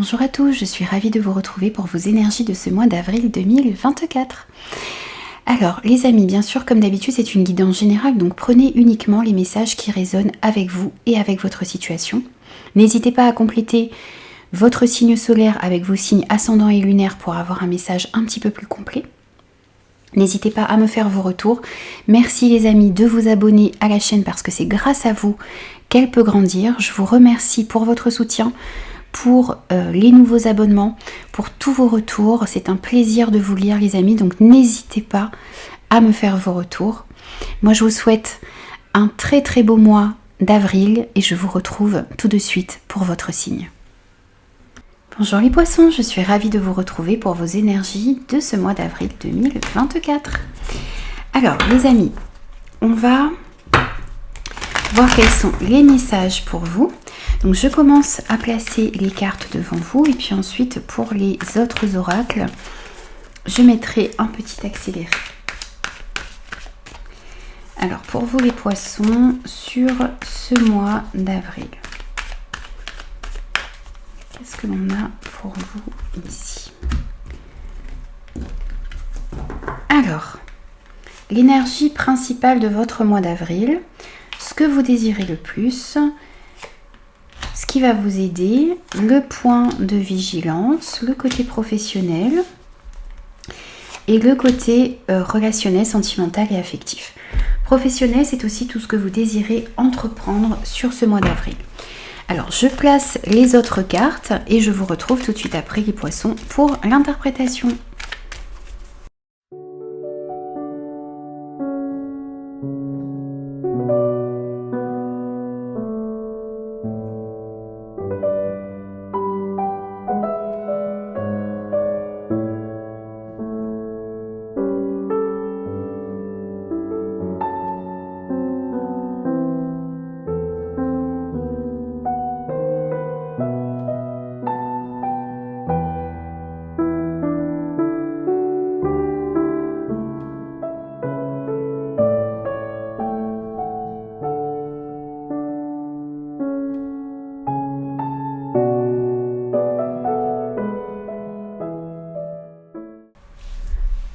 Bonjour à tous, je suis ravie de vous retrouver pour vos énergies de ce mois d'avril 2024. Alors les amis, bien sûr comme d'habitude c'est une guidance générale, donc prenez uniquement les messages qui résonnent avec vous et avec votre situation. N'hésitez pas à compléter votre signe solaire avec vos signes ascendants et lunaires pour avoir un message un petit peu plus complet. N'hésitez pas à me faire vos retours. Merci les amis de vous abonner à la chaîne parce que c'est grâce à vous qu'elle peut grandir. Je vous remercie pour votre soutien, pour les nouveaux abonnements, pour tous vos retours. C'est un plaisir de vous lire les amis, donc n'hésitez pas à me faire vos retours. Moi je vous souhaite un très très beau mois d'avril et je vous retrouve tout de suite pour votre signe. Bonjour les poissons, je suis ravie de vous retrouver pour vos énergies de ce mois d'avril 2024. Alors les amis, on va voir quels sont les messages pour vous. Donc je commence à placer les cartes devant vous et puis ensuite pour les autres oracles, je mettrai un petit accéléré. Alors pour vous les poissons, sur ce mois d'avril, qu'est-ce que l'on a pour vous ici? Alors, l'énergie principale de votre mois d'avril, ce que vous désirez le plus, ce qui va vous aider, le point de vigilance, le côté professionnel et le côté relationnel, sentimental et affectif. Professionnel, c'est aussi tout ce que vous désirez entreprendre sur ce mois d'avril. Alors, je place les autres cartes et je vous retrouve tout de suite après les poissons pour l'interprétation.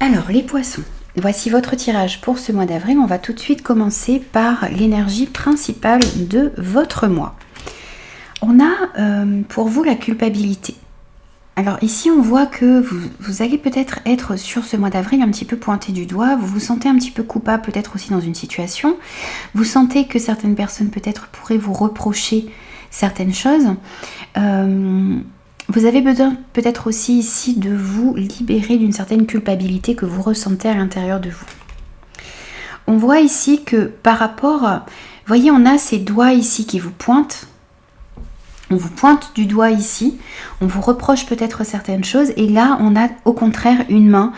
Alors les poissons, voici votre tirage pour ce mois d'avril. On va tout de suite commencer par l'énergie principale de votre mois. On a pour vous la culpabilité. Alors ici on voit que vous allez peut-être être sur ce mois d'avril un petit peu pointé du doigt. Vous vous sentez un petit peu coupable peut-être aussi dans une situation. Vous sentez que certaines personnes peut-être pourraient vous reprocher certaines choses. Vous avez besoin peut-être aussi ici de vous libérer d'une certaine culpabilité que vous ressentez à l'intérieur de vous. On voit ici que par rapport, voyez, on a ces doigts ici qui vous pointent. On vous pointe du doigt ici. On vous reproche peut-être certaines choses. Et là, on a au contraire une main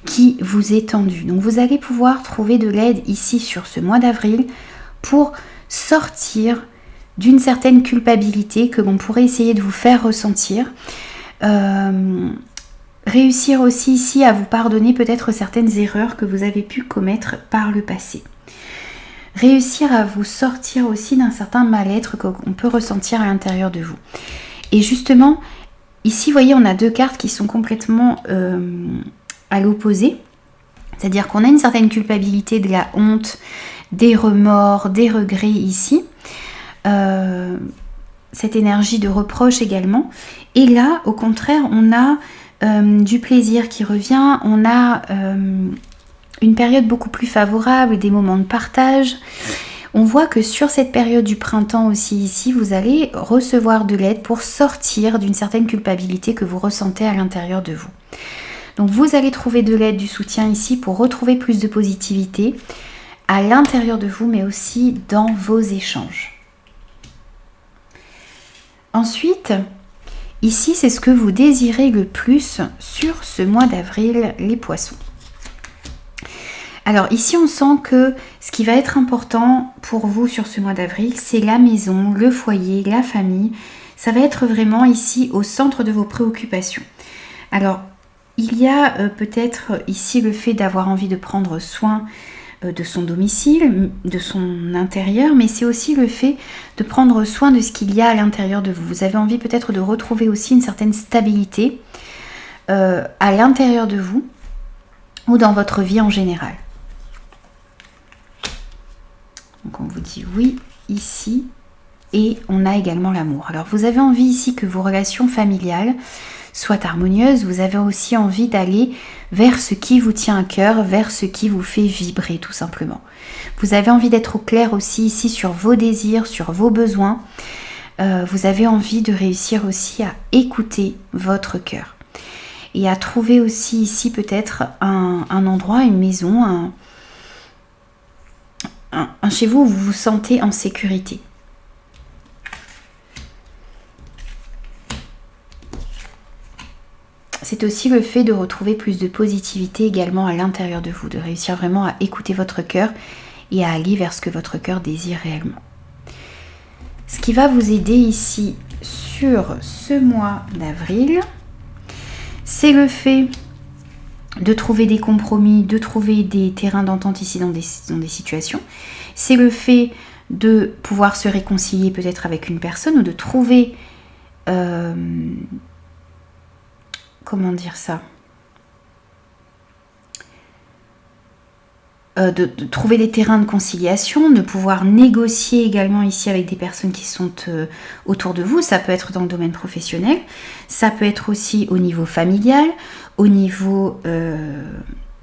qui vous est tendue. Donc vous allez pouvoir trouver de l'aide ici sur ce mois d'avril pour sortir d'une certaine culpabilité que l'on pourrait essayer de vous faire ressentir. Réussir aussi ici à vous pardonner peut-être certaines erreurs que vous avez pu commettre par le passé. Réussir à vous sortir aussi d'un certain mal-être qu'on peut ressentir à l'intérieur de vous. Et justement, ici, vous voyez, on a deux cartes qui sont complètement à l'opposé. C'est-à-dire qu'on a une certaine culpabilité, de la honte, des remords, des regrets ici. Cette énergie de reproche également. Et là, au contraire, on a du plaisir qui revient. On a une période beaucoup plus favorable, des moments de partage. On voit que sur cette période du printemps aussi ici, vous allez recevoir de l'aide pour sortir d'une certaine culpabilité que vous ressentez à l'intérieur de vous. Donc vous allez trouver de l'aide, du soutien ici pour retrouver plus de positivité à l'intérieur de vous, mais aussi dans vos échanges. Ensuite, ici, c'est ce que vous désirez le plus sur ce mois d'avril, les poissons. Alors ici, on sent que ce qui va être important pour vous sur ce mois d'avril, c'est la maison, le foyer, la famille. Ça va être vraiment ici au centre de vos préoccupations. Alors, il y a peut-être ici le fait d'avoir envie de prendre soin de son domicile, de son intérieur, mais c'est aussi le fait de prendre soin de ce qu'il y a à l'intérieur de vous. Vous avez envie peut-être de retrouver aussi une certaine stabilité à l'intérieur de vous ou dans votre vie en général. Donc on vous dit oui ici et on a également l'amour. Alors vous avez envie ici que vos relations familiales soient harmonieuses, vous avez aussi envie d'aller vers ce qui vous tient à cœur, vers ce qui vous fait vibrer tout simplement. Vous avez envie d'être au clair aussi ici sur vos désirs, sur vos besoins. Vous avez envie de réussir aussi à écouter votre cœur. Et à trouver aussi ici peut-être un endroit, une maison, un chez vous où vous vous sentez en sécurité. C'est aussi le fait de retrouver plus de positivité également à l'intérieur de vous, de réussir vraiment à écouter votre cœur et à aller vers ce que votre cœur désire réellement. Ce qui va vous aider ici sur ce mois d'avril, c'est le fait de trouver des compromis, de trouver des terrains d'entente ici dans des situations. C'est le fait de pouvoir se réconcilier peut-être avec une personne ou de trouver... comment dire ça, de trouver des terrains de conciliation, de pouvoir négocier également ici avec des personnes qui sont autour de vous. Ça peut être dans le domaine professionnel, ça peut être aussi au niveau familial, au niveau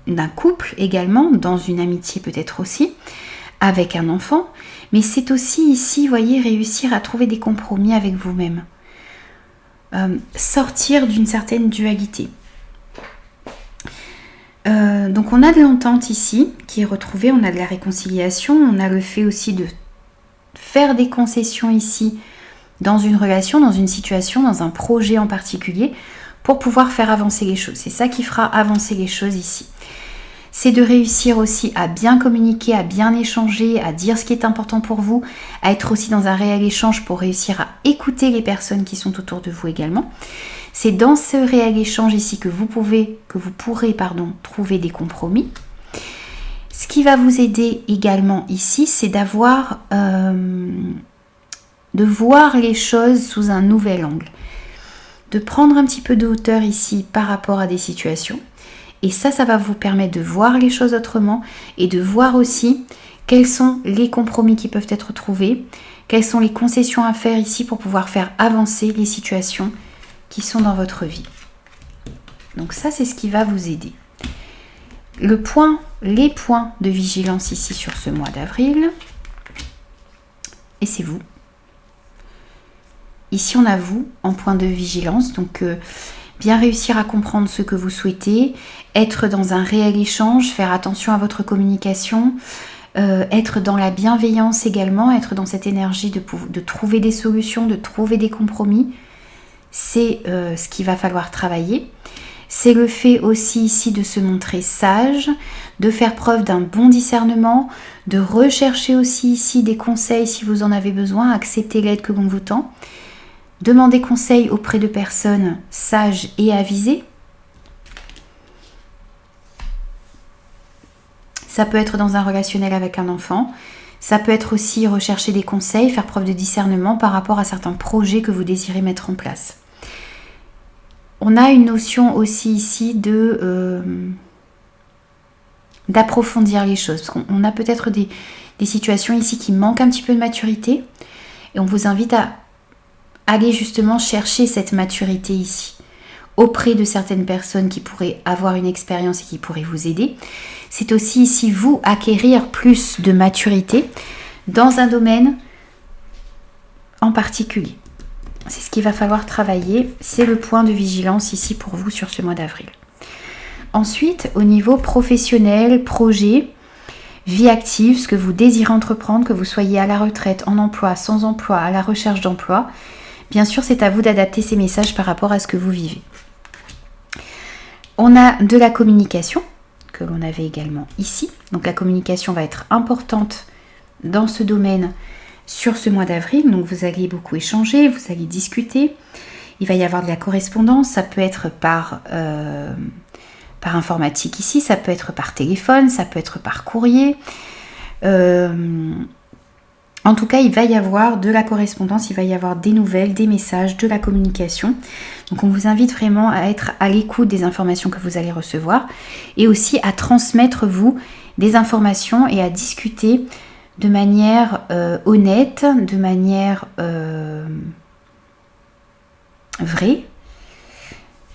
d'un couple également, dans une amitié peut-être aussi, avec un enfant. Mais c'est aussi ici, vous voyez, réussir à trouver des compromis avec vous-même. Sortir d'une certaine dualité. Donc on a de l'entente ici qui est retrouvée, on a de la réconciliation, on a le fait aussi de faire des concessions ici dans une relation, dans une situation, dans un projet en particulier pour pouvoir faire avancer les choses. C'est ça qui fera avancer les choses ici. C'est de réussir aussi à bien communiquer, à bien échanger, à dire ce qui est important pour vous, à être aussi dans un réel échange pour réussir à écouter les personnes qui sont autour de vous également. C'est dans ce réel échange ici que vous pourrez trouver des compromis. Ce qui va vous aider également ici, c'est de voir les choses sous un nouvel angle. De prendre un petit peu de hauteur ici par rapport à des situations. Et ça va vous permettre de voir les choses autrement et de voir aussi quels sont les compromis qui peuvent être trouvés, quelles sont les concessions à faire ici pour pouvoir faire avancer les situations qui sont dans votre vie. Donc ça, c'est ce qui va vous aider. Les points de vigilance ici sur ce mois d'avril, et c'est vous. Ici, on a vous en point de vigilance, donc... bien réussir à comprendre ce que vous souhaitez, être dans un réel échange, faire attention à votre communication, être dans la bienveillance également, être dans cette énergie de trouver des solutions, de trouver des compromis. C'est ce qu'il va falloir travailler. C'est le fait aussi ici de se montrer sage, de faire preuve d'un bon discernement, de rechercher aussi ici des conseils si vous en avez besoin, accepter l'aide que l'on vous tend. Demandez conseil auprès de personnes sages et avisées. Ça peut être dans un relationnel avec un enfant. Ça peut être aussi rechercher des conseils, faire preuve de discernement par rapport à certains projets que vous désirez mettre en place. On a une notion aussi ici d'approfondir les choses. Parce qu'on a peut-être des situations ici qui manquent un petit peu de maturité. Et on vous invite à aller justement chercher cette maturité ici auprès de certaines personnes qui pourraient avoir une expérience et qui pourraient vous aider. C'est aussi ici vous acquérir plus de maturité dans un domaine en particulier. C'est ce qu'il va falloir travailler. C'est le point de vigilance ici pour vous sur ce mois d'avril. Ensuite, au niveau professionnel, projet, vie active, ce que vous désirez entreprendre, que vous soyez à la retraite, en emploi, sans emploi, à la recherche d'emploi, bien sûr, c'est à vous d'adapter ces messages par rapport à ce que vous vivez. On a de la communication, que l'on avait également ici. Donc la communication va être importante dans ce domaine sur ce mois d'avril. Donc vous allez beaucoup échanger, vous allez discuter. Il va y avoir de la correspondance, ça peut être par par informatique ici, ça peut être par téléphone, ça peut être par courrier. En tout cas, il va y avoir de la correspondance, il va y avoir des nouvelles, des messages, de la communication. Donc on vous invite vraiment à être à l'écoute des informations que vous allez recevoir et aussi à transmettre vous des informations et à discuter de manière honnête, de manière vraie.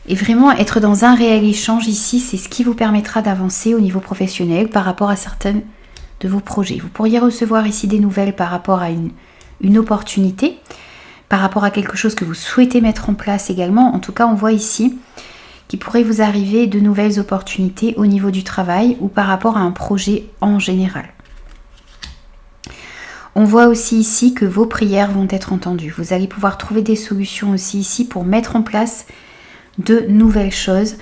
Et vraiment être dans un réel échange ici, c'est ce qui vous permettra d'avancer au niveau professionnel par rapport à certaines de vos projets. Vous pourriez recevoir ici des nouvelles par rapport à une opportunité, par rapport à quelque chose que vous souhaitez mettre en place également. En tout cas, on voit ici qu'il pourrait vous arriver de nouvelles opportunités au niveau du travail ou par rapport à un projet en général. On voit aussi ici que vos prières vont être entendues. Vous allez pouvoir trouver des solutions aussi ici pour mettre en place de nouvelles choses.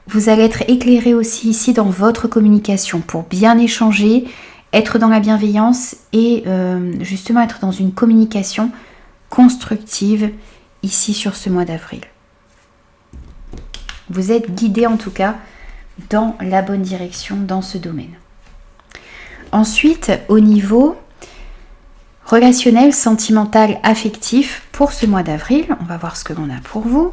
Vous allez être éclairé aussi ici dans votre communication pour bien échanger, être dans la bienveillance et justement être dans une communication constructive ici sur ce mois d'avril. Vous êtes guidé en tout cas dans la bonne direction dans ce domaine. Ensuite, au niveau relationnel, sentimental, affectif pour ce mois d'avril, on va voir ce que l'on a pour vous.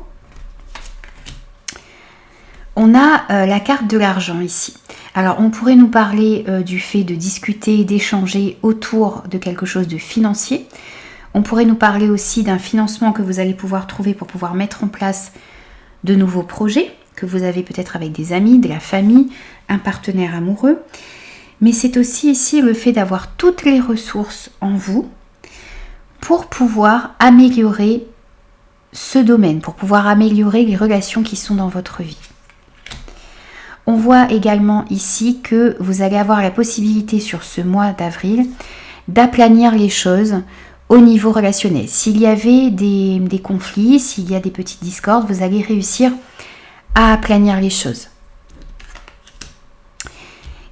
On a la carte de l'argent ici. Alors, on pourrait nous parler du fait de discuter, d'échanger autour de quelque chose de financier. On pourrait nous parler aussi d'un financement que vous allez pouvoir trouver pour pouvoir mettre en place de nouveaux projets que vous avez peut-être avec des amis, de la famille, un partenaire amoureux. Mais c'est aussi ici le fait d'avoir toutes les ressources en vous pour pouvoir améliorer ce domaine, pour pouvoir améliorer les relations qui sont dans votre vie. On voit également ici que vous allez avoir la possibilité sur ce mois d'avril d'aplanir les choses au niveau relationnel. S'il y avait des conflits, s'il y a des petites discordes, vous allez réussir à aplanir les choses.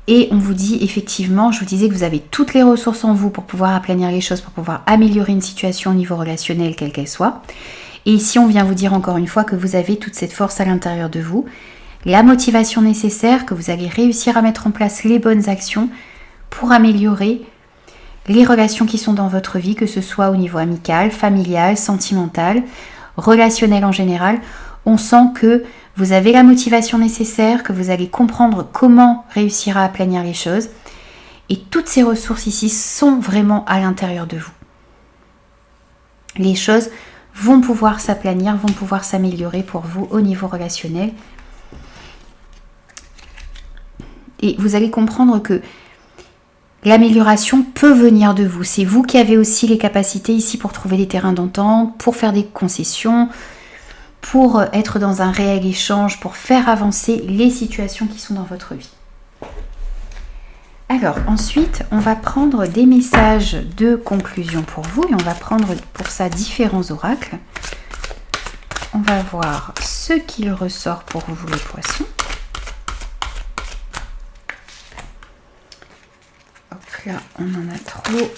Et on vous dit effectivement, je vous disais que vous avez toutes les ressources en vous pour pouvoir aplanir les choses, pour pouvoir améliorer une situation au niveau relationnel, quelle qu'elle soit. Et ici, on vient vous dire encore une fois que vous avez toute cette force à l'intérieur de vous, la motivation nécessaire, que vous allez réussir à mettre en place les bonnes actions pour améliorer les relations qui sont dans votre vie, que ce soit au niveau amical, familial, sentimental, relationnel en général. On sent que vous avez la motivation nécessaire, que vous allez comprendre comment réussir à aplanir les choses. Et toutes ces ressources ici sont vraiment à l'intérieur de vous. Les choses vont pouvoir s'aplanir, vont pouvoir s'améliorer pour vous au niveau relationnel. Et vous allez comprendre que l'amélioration peut venir de vous. C'est vous qui avez aussi les capacités ici pour trouver des terrains d'entente, pour faire des concessions, pour être dans un réel échange, pour faire avancer les situations qui sont dans votre vie. Alors ensuite, on va prendre des messages de conclusion pour vous et on va prendre pour ça différents oracles. On va voir ce qu'il ressort pour vous les poissons. Là, on en a trop.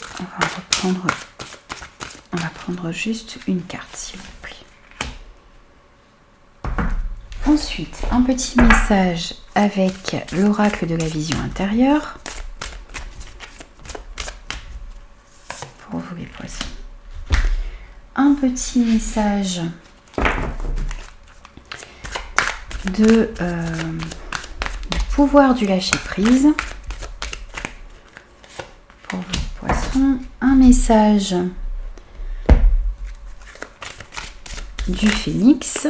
On va prendre juste une carte, s'il vous plaît. Ensuite, un petit message avec l'oracle de la vision intérieure. Pour vous les poissons. Un petit message de pouvoir du lâcher prise. Pour vous poissons, un message du phénix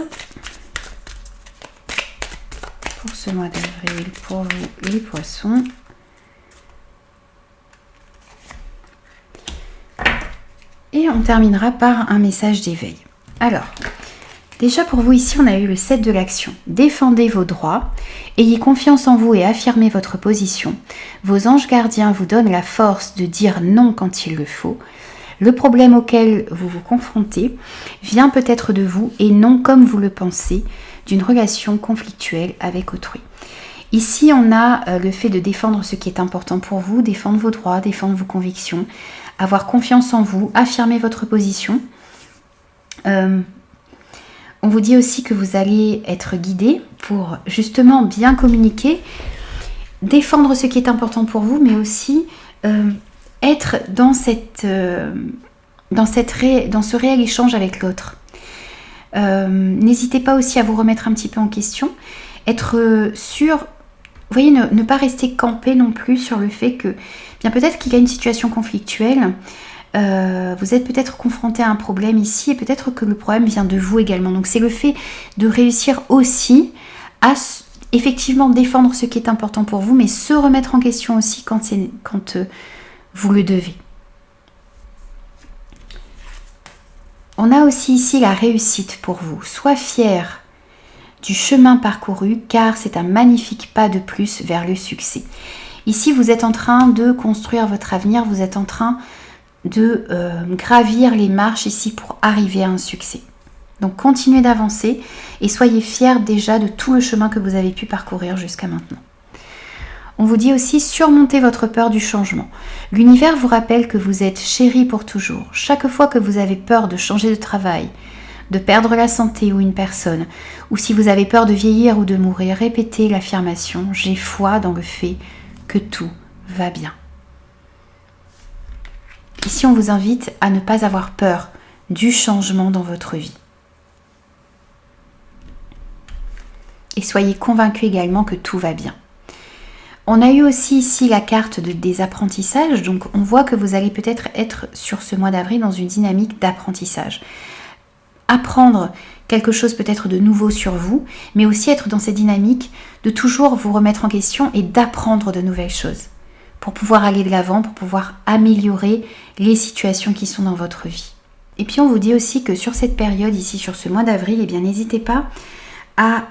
pour ce mois d'avril pour vous les poissons. Et on terminera par un message d'éveil. Alors, déjà pour vous ici, on a eu le 7 de l'action. Défendez vos droits, ayez confiance en vous et affirmez votre position. Vos anges gardiens vous donnent la force de dire non quand il le faut. Le problème auquel vous vous confrontez vient peut-être de vous et non comme vous le pensez, d'une relation conflictuelle avec autrui. Ici, on a le fait de défendre ce qui est important pour vous, défendre vos droits, défendre vos convictions, avoir confiance en vous, affirmer votre position. On On vous dit aussi que vous allez être guidé pour justement bien communiquer, défendre ce qui est important pour vous, mais aussi être dans ce réel échange avec l'autre. N'hésitez pas aussi à vous remettre un petit peu en question, être sûr, vous voyez, ne pas rester campé non plus sur le fait que, bien peut-être qu'il y a une situation conflictuelle, vous êtes peut-être confronté à un problème ici et peut-être que le problème vient de vous également. Donc c'est le fait de réussir aussi à effectivement défendre ce qui est important pour vous, mais se remettre en question aussi quand vous le devez. On a aussi ici la réussite pour vous. Sois fier du chemin parcouru car c'est un magnifique pas de plus vers le succès. Ici, vous êtes en train de construire votre avenir, vous êtes en train de gravir les marches ici pour arriver à un succès. Donc continuez d'avancer et soyez fiers déjà de tout le chemin que vous avez pu parcourir jusqu'à maintenant. On vous dit aussi surmontez votre peur du changement. L'univers vous rappelle que vous êtes chéri pour toujours. Chaque fois que vous avez peur de changer de travail, de perdre la santé ou une personne, ou si vous avez peur de vieillir ou de mourir, répétez l'affirmation « J'ai foi dans le fait que tout va bien ». Ici, on vous invite à ne pas avoir peur du changement dans votre vie. Et soyez convaincus également que tout va bien. On a eu aussi ici la carte des apprentissages, donc on voit que vous allez peut-être être sur ce mois d'avril dans une dynamique d'apprentissage. Apprendre quelque chose peut-être de nouveau sur vous, mais aussi être dans cette dynamique de toujours vous remettre en question et d'apprendre de nouvelles choses pour pouvoir aller de l'avant, pour pouvoir améliorer les situations qui sont dans votre vie. Et puis on vous dit aussi que sur cette période ici, sur ce mois d'avril, eh bien n'hésitez pas à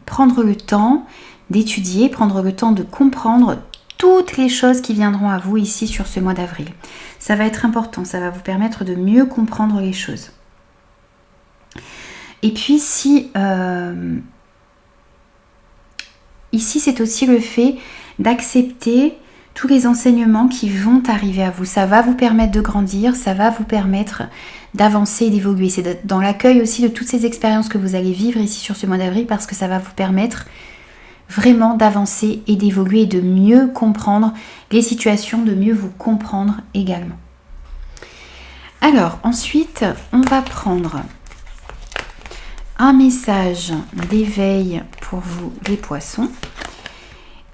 prendre le temps d'étudier, prendre le temps de comprendre toutes les choses qui viendront à vous ici sur ce mois d'avril. Ça va être important, ça va vous permettre de mieux comprendre les choses. Et puis ici c'est aussi le fait d'accepter tous les enseignements qui vont arriver à vous. Ça va vous permettre de grandir, ça va vous permettre d'avancer et d'évoluer. C'est dans l'accueil aussi de toutes ces expériences que vous allez vivre ici sur ce mois d'avril parce que ça va vous permettre vraiment d'avancer et d'évoluer et de mieux comprendre les situations, de mieux vous comprendre également. Alors ensuite, on va prendre un message d'éveil pour vous les poissons.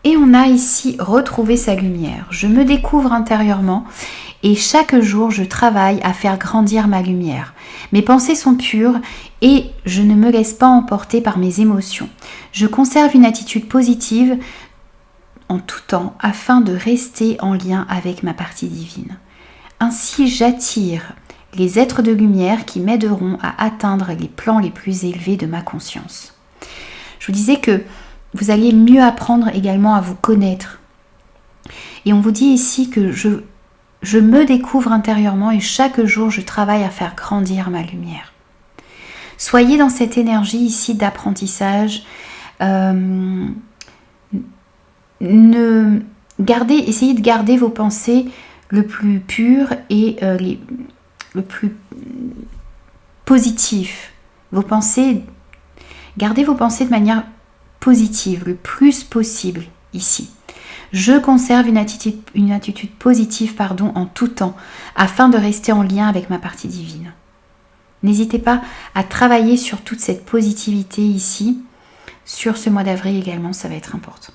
Et on a ici retrouvé sa lumière. Je me découvre intérieurement et chaque jour je travaille à faire grandir ma lumière. Mes pensées sont pures et je ne me laisse pas emporter par mes émotions. Je conserve une attitude positive en tout temps afin de rester en lien avec ma partie divine. Ainsi j'attire les êtres de lumière qui m'aideront à atteindre les plans les plus élevés de ma conscience. Je vous disais que vous allez mieux apprendre également à vous connaître. Et on vous dit ici que je me découvre intérieurement et chaque jour je travaille à faire grandir ma lumière. Soyez dans cette énergie ici d'apprentissage. Essayez de garder vos pensées le plus pures et le plus positif. Gardez vos pensées de manière positive, le plus possible ici. Je conserve une attitude positive en tout temps, afin de rester en lien avec ma partie divine. N'hésitez pas à travailler sur toute cette positivité ici. Sur ce mois d'avril également, ça va être important.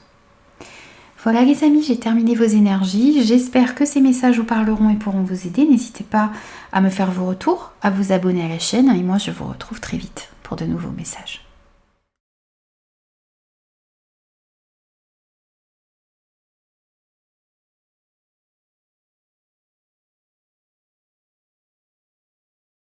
Voilà les amis, j'ai terminé vos énergies. J'espère que ces messages vous parleront et pourront vous aider. N'hésitez pas à me faire vos retours, à vous abonner à la chaîne et moi je vous retrouve très vite pour de nouveaux messages.